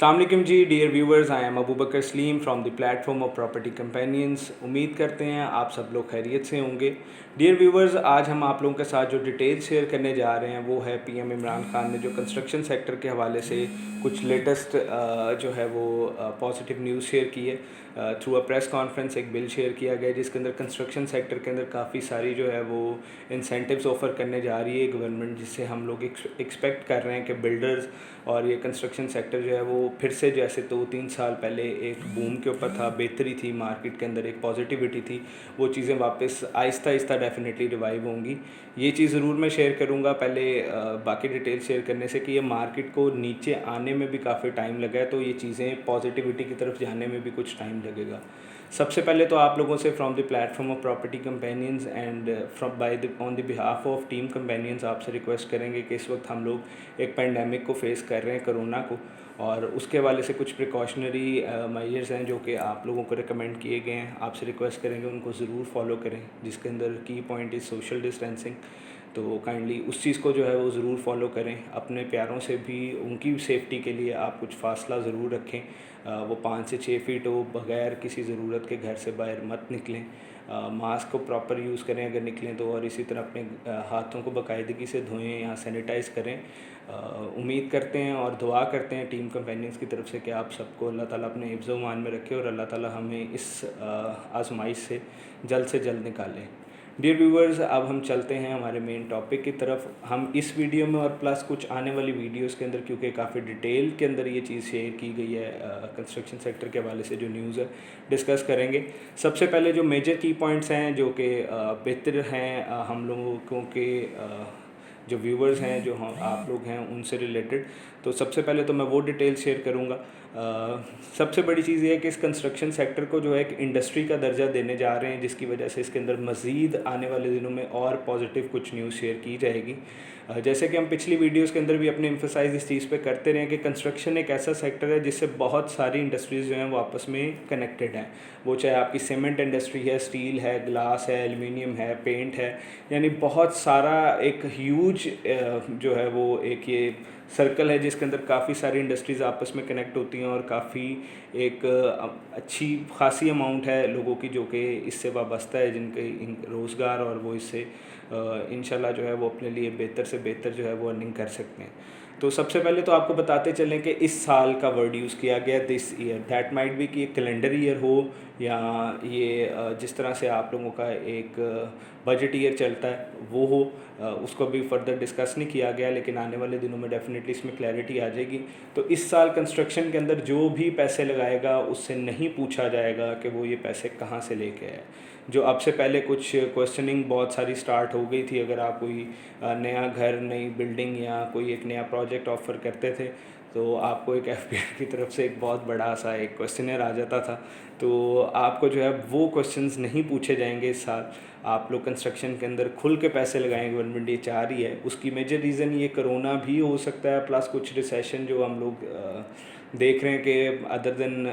अस्सलाम वालेकुम जी dear viewers, I am Abu Bakar Salim from the platform of property companions. उम्मीद करते हैं आप सब लोग खैरियत से होंगे। डियर व्यूवर्स, आज हम आप लोगों के साथ जो डिटेल्स शेयर करने जा रहे हैं वो है पीएम इमरान खान ने जो कंस्ट्रक्शन सेक्टर के हवाले से कुछ लेटेस्ट जो है वो पॉजिटिव न्यूज़ शेयर की है। थ्रू अ प्रेस कॉन्फ्रेंस एक बिल शेयर किया गया जिसके अंदर कंस्ट्रक्शन सेक्टर के अंदर काफ़ी सारी जो है वो इंसेंटिव्स ऑफ़र करने जा रही है गवर्नमेंट, जिससे हम लोग एक्सपेक्ट कर रहे हैं कि बिल्डर्स और ये कंस्ट्रक्शन सेक्टर जो है वो फिर से जैसे 2-3 साल पहले एक बूम के ऊपर था, बेहतरी थी मार्केट के अंदर, एक पॉजिटिविटी थी, वो चीज़ें वापस आहिस्ता आहिस्ता डेफिनेटली रिवाइव होंगी। ये चीज़ ज़रूर मैं शेयर करूँगा पहले बाकी डिटेल शेयर करने से कि ये मार्केट को नीचे आने में भी काफ़ी टाइम लगा है, तो ये चीज़ें पॉजिटिविटी की तरफ जाने में भी कुछ टाइम लगेगा। सबसे पहले तो आप लोगों से from the platform of property companions and from by the on the behalf of team companions आपसे रिक्वेस्ट करेंगे कि इस वक्त हम लोग एक पेंडेमिक को फेस कर रहे हैं, कोरोना को, और उसके हवाले से कुछ प्रिकॉशनरी मेजर्स हैं जो कि आप लोगों को रिकमेंड किए गए हैं। आपसे रिक्वेस्ट करेंगे उनको ज़रूर फॉलो करें, जिसके अंदर की पॉइंट इज़ सोशल डिस्टेंसिंग। तो काइंडली उस चीज़ को जो है वो ज़रूर फॉलो करें। अपने प्यारों से भी उनकी सेफ्टी के लिए आप कुछ फासला ज़रूर रखें। वो 5 से 6 फीट हो, बग़ैर किसी ज़रूरत के घर से बाहर मत निकलें। मास्क को प्रॉपर यूज़ करें अगर निकलें तो, और इसी तरह अपने हाथों को बाकायदगी से धोएं या सैनिटाइज़ करें। उम्मीद करते हैं और दुआ करते हैं टीम कंपेनियंस की तरफ से कि आप सबको अल्लाह ताला अपने हिफ्ज़ व मान में रखे और अल्लाह ताला हमें इस आजमाइश से जल्द निकालें। डियर व्यूवर्स, अब हम चलते हैं हमारे मेन टॉपिक की तरफ। हम इस वीडियो में और प्लस कुछ आने वाली वीडियोस के अंदर, क्योंकि काफ़ी डिटेल के अंदर ये चीज़ शेयर की गई है कंस्ट्रक्शन सेक्टर के हवाले से जो न्यूज़ है, डिस्कस करेंगे। सबसे पहले जो मेजर की पॉइंट्स हैं जो कि बेहतर हैं हम लोगों के जो व्यूवर्स हैं, जो हम आप लोग हैं, उनसे रिलेटेड, तो सबसे पहले तो मैं वो डिटेल शेयर करूँगा। सबसे बड़ी चीज़ ये है कि इस कंस्ट्रक्शन सेक्टर को जो है एक इंडस्ट्री का दर्जा देने जा रहे हैं, जिसकी वजह से इसके अंदर मज़ीद आने वाले दिनों में और पॉजिटिव कुछ न्यूज़ शेयर की जाएगी। जैसे कि हम पिछली वीडियोस के अंदर भी अपने एम्फसाइज इस चीज़ पे करते रहे कि कंस्ट्रक्शन एक ऐसा सेक्टर है जिससे बहुत सारी इंडस्ट्रीज़ जो हैं वो आपस में कनेक्टेड हैं। वो चाहे आपकी सीमेंट इंडस्ट्री है, स्टील है, ग्लास है, एल्युमिनियम है, पेंट है, यानी बहुत सारा एक ह्यूज जो है वो एक ये सर्कल है जिसके अंदर काफ़ी सारी इंडस्ट्रीज़ आपस में कनेक्ट होती हैं, और काफ़ी एक अच्छी खासी अमाउंट है लोगों की जो कि इससे वाबस्ता है, जिनके रोज़गार, और वो इससे इंशाल्लाह जो है वो अपने लिए बेहतर से बेहतर जो है वो अर्निंग कर सकते हैं। तो सबसे पहले तो आपको बताते चलें कि इस साल का वर्ड यूज़ किया गया this year. That might be कि एक कैलेंडर ईयर हो, या ये जिस तरह से आप लोगों का एक बजट ईयर चलता है वो हो, उसको भी फर्दर डिस्कस नहीं किया गया, लेकिन आने वाले दिनों में डेफिनेटली इसमें क्लैरिटी आ जाएगी। तो इस साल कंस्ट्रक्शन के अंदर जो भी पैसे लगाएगा उससे नहीं पूछा जाएगा कि वो ये पैसे कहाँ से लेके आए। जो अब से पहले कुछ क्वेश्चनिंग बहुत सारी स्टार्ट हो गई थी, अगर आप कोई नया घर, नई बिल्डिंग या कोई एक नया प्रोजेक्ट ऑफ़र करते थे तो आपको एक एफबीआई की तरफ से एक बहुत बड़ा सा एक क्वेश्चनर आ जाता था। तो आपको जो है वो क्वेश्चंस नहीं पूछे जाएंगे इस साल। आप लोग कंस्ट्रक्शन के अंदर खुल के पैसे लगाएंगे, गवर्नमेंट ये चाह रही है। उसकी मेजर रीज़न ये कोरोना भी हो सकता है, प्लस कुछ रिसेशन जो हम लोग देख रहे हैं कि अदर देन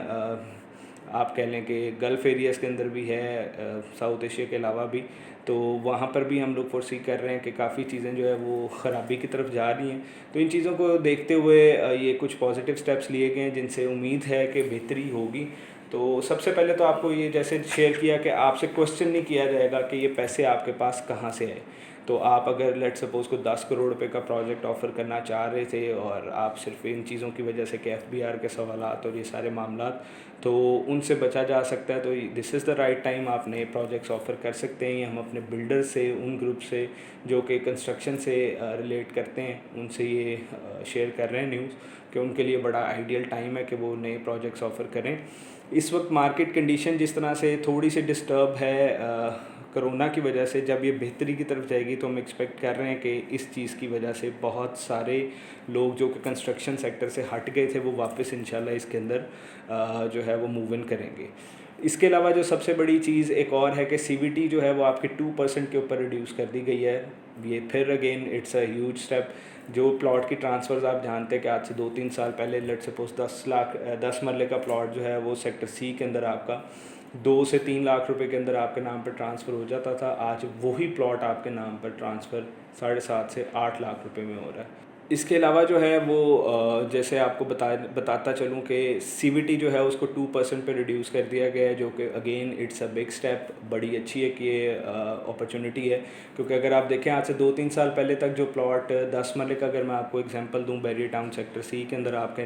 आप कह लें कि गल्फ़ एरियाज़ के अंदर भी है, साउथ एशिया के अलावा भी, तो वहाँ पर भी हम लोग फोर्सी कर रहे हैं कि काफ़ी चीज़ें जो है वो ख़राबी की तरफ जा रही हैं। तो इन चीज़ों को देखते हुए ये कुछ पॉजिटिव स्टेप्स लिए गए हैं जिनसे उम्मीद है कि बेहतरी होगी। तो सबसे पहले तो आपको ये जैसे शेयर किया कि आपसे क्वेश्चन नहीं किया जाएगा कि ये पैसे आपके पास कहाँ से आए। तो आप अगर लेट सपोज़ को 10 करोड़ रुपए का प्रोजेक्ट ऑफ़र करना चाह रहे थे, और आप सिर्फ इन चीज़ों की वजह से कि एफबीआर के सवालात और ये सारे मामलात, तो उनसे बचा जा सकता है, तो this is the right time आप नए प्रोजेक्ट्स ऑफ़र कर सकते हैं। हम अपने बिल्डर से, उन ग्रुप से जो कि कंस्ट्रक्शन से रिलेट करते हैं, उनसे ये शेयर कर रहे हैं न्यूज़ कि उनके लिए बड़ा आइडियल टाइम है कि वो नए प्रोजेक्ट्स ऑफ़र करें। इस वक्त मार्केट कंडीशन जिस तरह से थोड़ी सी डिस्टर्ब है कोरोना की वजह से, जब ये बेहतरी की तरफ जाएगी तो हम एक्सपेक्ट कर रहे हैं कि इस चीज़ की वजह से बहुत सारे लोग जो कि कंस्ट्रक्शन सेक्टर से हट गए थे वो वापस इंशाल्लाह इसके अंदर जो है वो मूव इन करेंगे। इसके अलावा जो सबसे बड़ी चीज़ एक और है कि सीवीटी जो है वो आपके 2% के ऊपर रिड्यूस कर दी गई है। ये फिर again it's a huge step. जो प्लॉट की ट्रांसफ़र्स आप जानते हैं कि आज से 2-3 साल पहले लेट सपोज 10 मरले का प्लॉट जो है वो सेक्टर सी के अंदर आपका 2 से 3 लाख रुपए के अंदर आपके नाम पर ट्रांसफ़र हो जाता था। आज वही प्लॉट आपके नाम पर ट्रांसफ़र 7.5 से 8 लाख रुपए में हो रहा है। इसके अलावा जो है वो जैसे आपको बताता चलूँ कि सीवीटी जो है उसको 2% पे रिड्यूस कर दिया गया है, जो कि again it's a big step, बड़ी अच्छी है कि ये अपॉर्चुनिटी है। क्योंकि अगर आप देखें आज से 2-3 साल पहले तक जो प्लॉट 10 मरले का, अगर मैं आपको एग्जांपल दूं, बैरियर टाउन सेक्टर सी के अंदर आपके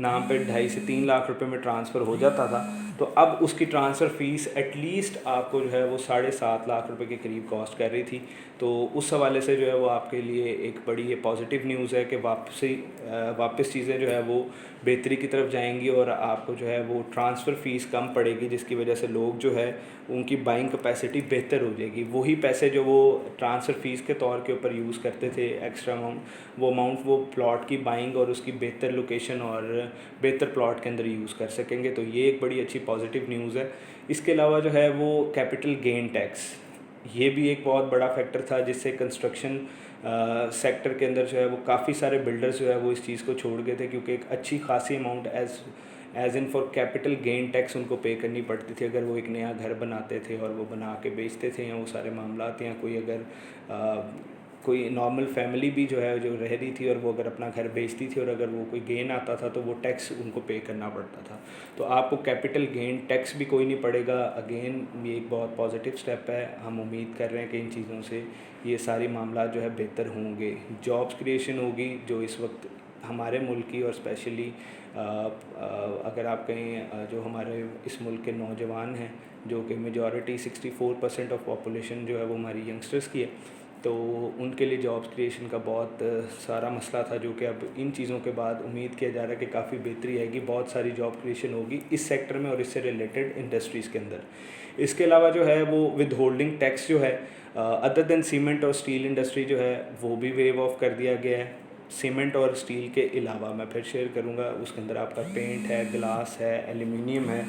नाम पे 2.5 से 3 लाख रुपए में ट्रांसफ़र हो जाता था, तो अब उसकी ट्रांसफ़र फ़ीस एटलीस्ट आपको जो है वो 7.5 लाख रुपए के करीब कॉस्ट कर रही थी। तो उस हवाले से जो है वो आपके लिए एक बड़ी ये पॉजिटिव न्यूज़ है कि वापस चीज़ें जो है वो बेहतरी की तरफ जाएंगी और आपको जो है वो ट्रांसफ़र फ़ीस कम पड़ेगी, जिसकी वजह से लोग जो है उनकी बाइंग कैपेसिटी बेहतर हो जाएगी। वही पैसे जो वो ट्रांसफ़र फ़ीस के तौर के ऊपर यूज़ करते थे एक्स्ट्रा अमाउंट, वो अमाउंट वो प्लॉट की बाइंग और उसकी बेहतर लोकेशन और बेहतर प्लॉट के अंदर यूज़ कर सकेंगे। तो ये एक बड़ी अच्छी पॉजिटिव न्यूज़ है। इसके अलावा जो है वो कैपिटल गेन टैक्स, ये भी एक बहुत बड़ा फैक्टर था जिससे कंस्ट्रक्शन सेक्टर के अंदर जो है वो काफ़ी सारे बिल्डर्स जो है वो इस चीज़ को छोड़ गए थे, क्योंकि एक अच्छी खासी amount as in for capital gain tax उनको पे करनी पड़ती थी अगर वो एक नया घर बनाते थे और वो बना के बेचते थे, या वो सारे मामलात, या कोई अगर कोई नॉर्मल फैमिली भी जो है जो रह रही थी और वो अगर अपना घर बेचती थी और अगर वो कोई गेन आता था तो वो टैक्स उनको पे करना पड़ता था। तो आपको कैपिटल गेन टैक्स भी कोई नहीं पड़ेगा। अगेन ये एक बहुत पॉजिटिव स्टेप है। हम उम्मीद कर रहे हैं कि इन चीज़ों से ये सारी मामला जो है बेहतर होंगे, जॉब्स क्रिएशन होगी जो इस वक्त हमारे मुल्क की, और स्पेशली अगर आप कहें जो हमारे इस मुल्क के नौजवान हैं, जो कि मेजॉरिटी 64% ऑफ पॉपुलेशन जो है वो हमारी यंगस्टर्स की है, तो उनके लिए जॉब्स क्रिएशन का बहुत सारा मसला था, जो कि अब इन चीज़ों के बाद उम्मीद किया जा रहा है कि काफ़ी बेहतरी आएगी, बहुत सारी जॉब क्रिएशन होगी इस सेक्टर में और इससे रिलेटेड इंडस्ट्रीज़ के अंदर। इसके अलावा जो है वो विद होल्डिंग टैक्स जो है अदर देन सीमेंट और स्टील इंडस्ट्री जो है वो भी वेव ऑफ कर दिया गया है। सीमेंट और स्टील के अलावा मैं फिर शेयर करूँगा, उसके अंदर आपका पेंट है, ग्लास है, एल्यूमिनियम है,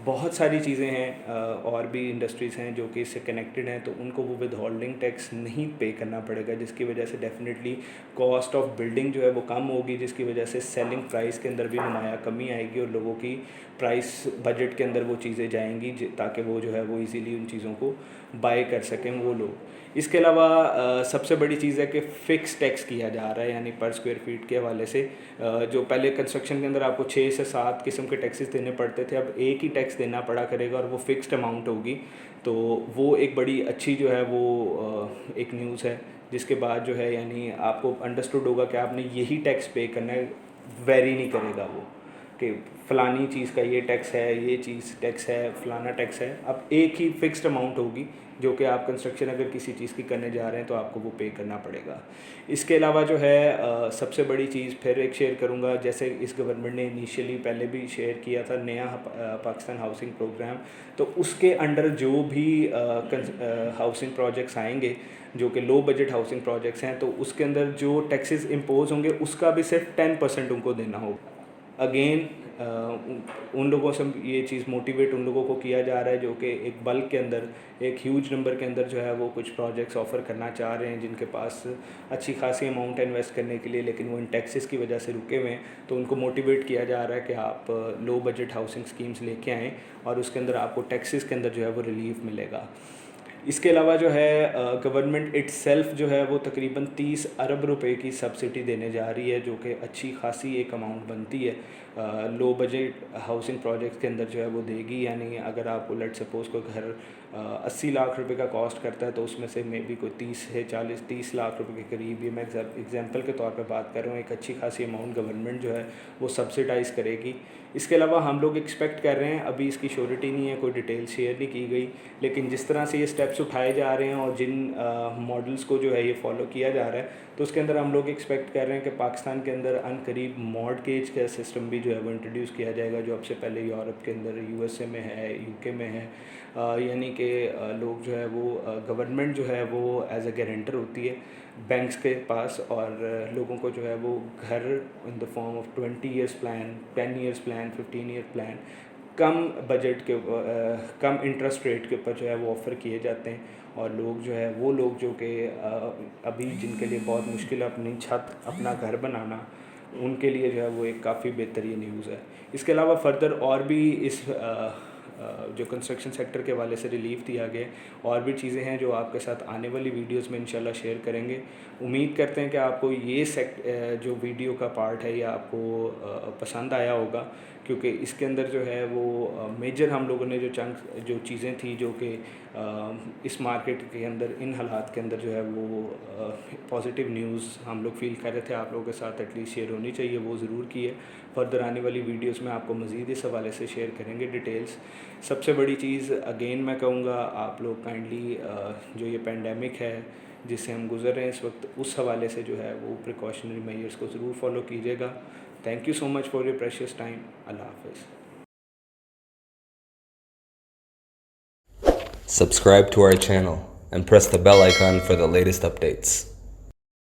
बहुत सारी चीज़ें हैं और भी इंडस्ट्रीज़ हैं जो कि इससे कनेक्टेड हैं, तो उनको वो विद होल्डिंग टैक्स नहीं पे करना पड़ेगा, जिसकी वजह से डेफिनेटली कॉस्ट ऑफ बिल्डिंग जो है वो कम होगी, जिसकी वजह से सेलिंग प्राइस के अंदर भी नुमाया कमी आएगी और लोगों की प्राइस बजट के अंदर वो चीज़ें जाएंगी ताकि वो जो है वो इजीली उन चीज़ों को बाय कर सकें वो लोग। इसके अलावा सबसे बड़ी चीज़ है कि फ़िक्स टैक्स किया जा रहा है, यानी पर स्क्वायर फीट के हवाले से जो पहले कंस्ट्रक्शन के अंदर आपको 6 से 7 किस्म के टैक्सेस देने पड़ते थे, अब एक ही टैक्स देना पड़ा करेगा और वो फिक्स्ड अमाउंट होगी। तो वो एक बड़ी अच्छी जो है वो एक न्यूज़ है, जिसके बाद जो है यानी आपको अंडरस्टूड होगा कि आपने यही टैक्स पे करना है, वेरी नहीं करेगा वो कि फ़लानी चीज़ का ये टैक्स है, ये चीज़ टैक्स है, फ़लाना टैक्स है। अब एक ही फ़िक्स्ड अमाउंट होगी जो कि आप कंस्ट्रक्शन अगर किसी चीज़ की करने जा रहे हैं तो आपको वो पे करना पड़ेगा। इसके अलावा जो है सबसे बड़ी चीज़ फिर एक शेयर करूँगा, जैसे इस गवर्नमेंट ने इनिशियली पहले भी शेयर किया था नया पाकिस्तान हाउसिंग प्रोग्राम, तो उसके अंडर जो भी हाउसिंग प्रोजेक्ट्स आएंगे जो कि लो बजट हाउसिंग प्रोजेक्ट्स हैं, तो उसके अंदर जो टैक्सेस इम्पोज होंगे उसका भी सिर्फ 10% उनको देना होगा। अगेन उन लोगों से ये चीज़ मोटिवेट उन लोगों को किया जा रहा है जो कि एक बल्क के अंदर, एक ह्यूज नंबर के अंदर जो है वो कुछ प्रोजेक्ट्स ऑफ़र करना चाह रहे हैं, जिनके पास अच्छी खासी अमाउंट है इन्वेस्ट करने के लिए, लेकिन वो इन टैक्सेस की वजह से रुके हुए हैं। तो उनको मोटिवेट किया जा रहा है कि आप लो बजट हाउसिंग स्कीम्स लेके आएँ और उसके अंदर आपको टैक्सेस के अंदर जो है वो रिलीफ मिलेगा। इसके अलावा जो है गवर्नमेंट इट्सेल्फ जो है वो तकरीबन 30 अरब रुपए की सब्सिडी देने जा रही है, जो कि अच्छी खासी एक अमाउंट बनती है लो बजट हाउसिंग प्रोजेक्ट्स के अंदर जो है वो देगी। यानी अगर आपको लेट सपोज़ कोई घर 80 लाख रुपए का कॉस्ट करता है तो उसमें से मे बी कोई 30 लाख रुपए के करीब, ये मैं एग्जांपल के तौर पे बात कर रहा हूँ, एक अच्छी खासी अमाउंट गवर्नमेंट जो है वो सब्सिडाइज़ करेगी। इसके अलावा हम लोग एक्सपेक्ट कर रहे हैं, अभी इसकी श्योरिटी नहीं है, कोई डिटेल शेयर नहीं की गई, लेकिन जिस तरह से ये स्टेप्स उठाए जा रहे हैं और जिन मॉडल्स को जो है ये फॉलो किया जा रहा है, तो उसके अंदर हम लोग एक्सपेक्ट कर रहे हैं कि पाकिस्तान के अंदर अनकरीब मॉर्टगेज का सिस्टम भी जो है वो इंट्रोड्यूस किया जाएगा, जो अब से पहले यूरोप के अंदर यूएसए में है, यूके में है। यानी कि लोग जो है वो गवर्नमेंट जो है वो एज ए गारंटर होती है बैंक्स के पास, और लोगों को जो है वो घर in the form of 20 years plan, 10 years plan, 15 year plan come budget के कम इंटरेस्ट रेट के ऊपर जो है वो ऑफ़र किए जाते हैं। और लोग जो है वो लोग जो कि अभी जिनके लिए बहुत मुश्किल है अपनी छत, अपना घर बनाना, उनके लिए जो है वो एक काफ़ी बेहतरीन न्यूज़ है। इसके अलावा फर्दर और भी इस जो कंस्ट्रक्शन सेक्टर के हवाले से रिलीफ दिया गया है। और भी चीज़ें हैं जो आपके साथ आने वाली वीडियोस में इंशाल्लाह शेयर करेंगे। उम्मीद करते हैं कि आपको ये जो वीडियो का पार्ट है ये आपको पसंद आया होगा, क्योंकि इसके अंदर जो है वो मेजर हम लोगों ने जो चीज़ें थी जो कि इस मार्केट के अंदर इन हालात के अंदर जो है वो पॉजिटिव न्यूज़ हम लोग फील कर रहे थे आप लोगों के साथ एटलीस्ट शेयर होनी चाहिए, वो ज़रूर की है। फर्दर आने वाली वीडियोस में आपको मज़ीद इस हवाले से शेयर करेंगे डिटेल्स। सबसे बड़ी चीज़ अगेन मैं कहूँगा, आप लोग काइंडली जो ये पेंडेमिक है जिससे हम गुज़र रहे हैं इस वक्त, उस हवाले से जो है वो प्रिकॉशनरी मेजर्स को ज़रूर फॉलो कीजिएगा। Thank you so much for your precious time. अल्लाह हाफ़िज़। Subscribe to our channel and press the bell icon for the latest updates.